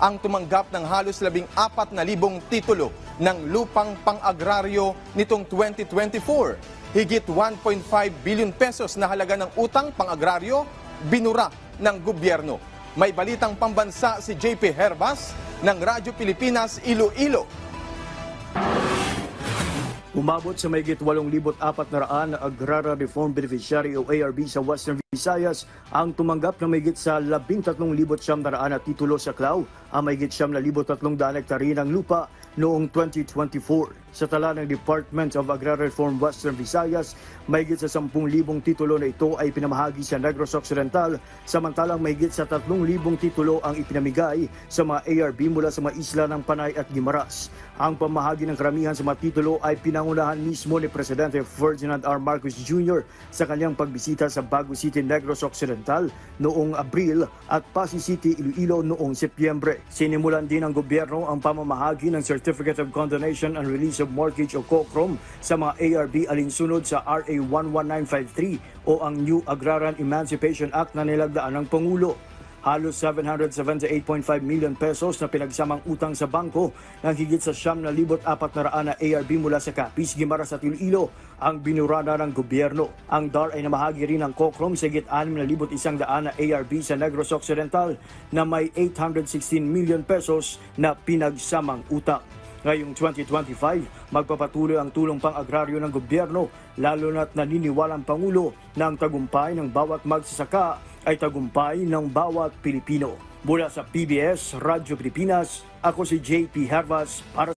ang tumanggap ng halos 14,000 titulo ng lupang pang-agraryo nitong 2024. Higit 1.5 billion pesos na halaga ng utang pang-agraryo binura ng gobyerno. May balitang pambansa si JP Hervas ng Radyo Pilipinas, Iloilo. Umabot sa mahigit 8,400 na Agrara Reform Beneficiary o ARB sa Western Visayas ang tumanggap na mahigit sa 13,900 na titulo sa CLAW, ang mahigit 9,300 hektare ng lupa noong 2024. Sa tala ng Department of Agrarian Reform Western Visayas, mahigit sa 10,000 titulo na ito ay pinamahagi sa Negros Occidental, samantalang mahigit sa 3,000 titulo ang ipinamigay sa mga ARB mula sa mga isla ng Panay at Guimaras. Ang pamahagi ng karamihan sa mga titulo ay pinangunahan mismo ni Presidente Ferdinand R. Marcos Jr. sa kanyang pagbisita sa Baguio City, Negros Occidental noong Abril at Pasig City, Iloilo noong Setyembre. Sinimulan din ng gobyerno ang pamamahagi ng Certificate of Condonation and Release of Mortgage o COCROM sa mga ARB alinsunod sa RA 11953 o ang New Agrarian Emancipation Act na nilagdaan ng Pangulo. Halos 778.5 million pesos na pinagsamang utang sa bangko ng higit sa 9,400 na ARB mula sa Capiz, Guimaras at Iloilo ang binurana ng gobyerno. Ang DAR ay namahagi rin ng COCROM sa higit 6,100 na ARB sa Negros Occidental na may 816 million pesos na pinagsamang utang. Ngayong 2025, magpapatuloy ang tulong pang-agraryo ng gobyerno, lalo na't naniniwala ang Pangulo na ang tagumpay ng bawat magsasaka ay tagumpay ng bawat Pilipino. Mula sa PBS, Radyo Pilipinas, ako si JP Hervas para